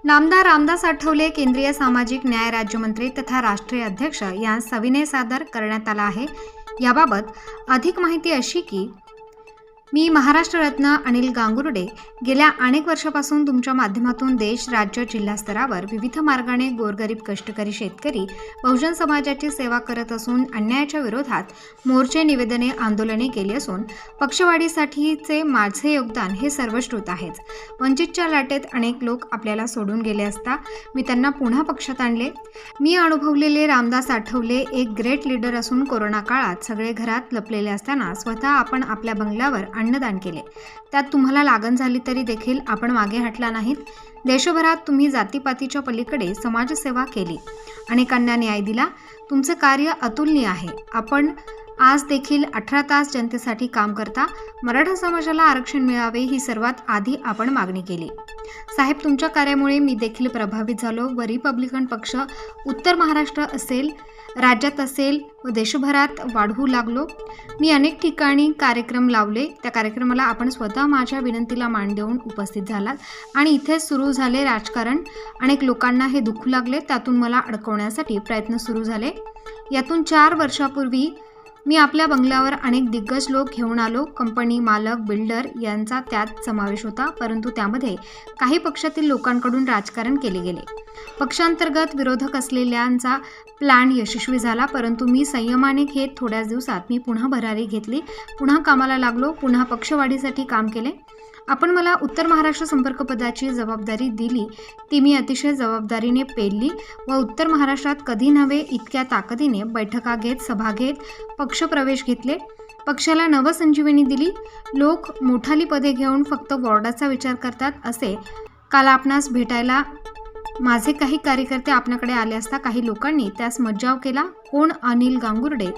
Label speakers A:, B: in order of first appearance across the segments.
A: नामदार रामदास आठवले केंद्रीय सामाजिक न्याय राज्यमंत्री तथा राष्ट्रीय अध्यक्ष यांस सविनय सादर करण्यात आला आहे। याबाबत अधिक माहिती अशी की मी महाराष्ट्र रत्न अनिल गांगुर्डे गेल्या अनेक वर्षापासून तुमच्या माध्यमातून देश, राज्य, जिल्हा स्तरावर विविध मार्गाने गोरगरीब, कष्टकरी शेतकरी, बहुजन समाजाची सेवा करत असून अन्यायाच्या विरोधात मोर्चे, निवेदने, आंदोलने केली असून पक्षवाढीसाठीचे माझे योगदान हे सर्वश्रुत आहेच। वंचितच्या लाटेत अनेक लोक आपल्याला सोडून गेले असता मी त्यांना पुन्हा पक्षात आणले। मी अनुभवलेले रामदास आठवले एक ग्रेट लीडर असून कोरोना काळात सगळे घरात लपलेले असताना स्वतः आपण आपल्या बंगल्यावर अन्नदान केले। त्यात तुम्हाला लागण झाली तरी देखील आपण मागे हटला नाहीत। देशभरात तुम्ही जातीपातीच्या पलीकडे समाजसेवा केली, अनेकांना न्याय दिला। तुमचे कार्य अतुलनीय आहे। आपण आज देखील 18 तास जनतेसाठी काम करता। मराठा समाजाला आरक्षण मिळावे ही सर्वात आधी आपण मागणी केली। साहेब, तुमच्या कार्यामुळे मी देखील प्रभावित झालो व रिपब्लिकन पक्ष उत्तर महाराष्ट्र असेल, राज्यात असेल व देशभरात वाढवू लागलो। मी अनेक ठिकाणी कार्यक्रम लावले। त्या कार्यक्रमाला आपण स्वतः माझ्या विनंतीला मान देऊन उपस्थित झालात आणि इथे सुरू झाले राजकारण। अनेक लोकांना हे दुखू लागले, त्यातून मला अडकवण्यासाठी प्रयत्न सुरू झाले। यातून 4 वर्षापूर्वी मी आपल्या बंगल्यावर अनेक दिग्गज लोक घेऊन आलो। कंपनी मालक, बिल्डर यांचा त्यात समावेश होता, परंतु त्यामध्ये काही पक्षातील लोकांकडून राजकारण केले गेले। पक्षांतर्गत विरोधक असलेल्यांचा प्लॅन यशस्वी झाला, परंतु मी संयमाने घेत थोड्याच दिवसात मी पुन्हा भरारी घेतली, पुन्हा कामाला लागलो, पुन्हा पक्षवाढीसाठी काम केले। आपण मला उत्तर महाराष्ट्र संपर्क पदाची जबाबदारी दिली, ती मी अतिशय जबाबदारीने पेलली व उत्तर महाराष्ट्रात कधी नव्हे इतक्या ताकदीने बैठका घेत, सभा घेत, पक्षप्रवेश घेतले, पक्षाला नवसंजीवनी दिली। लोक मोठाली पदे घेऊन फक्त वॉर्डाचा विचार करतात असे काल आपणास भेटायला माझे काही कार्यकर्ते आपल्याकडे आले असता काही लोकांनी त्यास मज्जाव केला। कोण अनिल गांगुर्डे,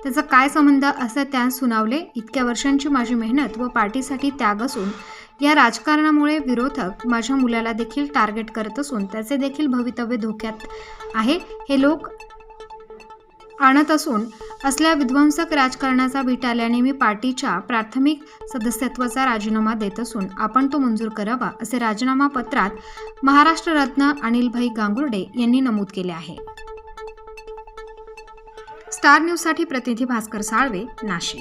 A: त्याचा काय संबंध असं त्यास सुनावले। इतक्या वर्षांची माझी मेहनत व पार्टीसाठी त्याग असून या राजकारणामुळे विरोधक माझ्या मुलाला देखील टार्गेट करत असून त्याचे देखील भवितव्य धोक्यात आहे। हे लोक आणत असून असल्या विध्वंसक राजकारणाचा बीट आल्याने मी पार्टीच्या प्राथमिक सदस्यत्वाचा राजीनामा देत असून आपण तो मंजूर करावा असे राजीनामा पत्रात महाराष्ट्र रत्न अनिलभाई गांगुर्डे यांनी नमूद केले आहे। स्टार न्यूजसाठी प्रतिनिधी भास्कर साळवे, नाशिक।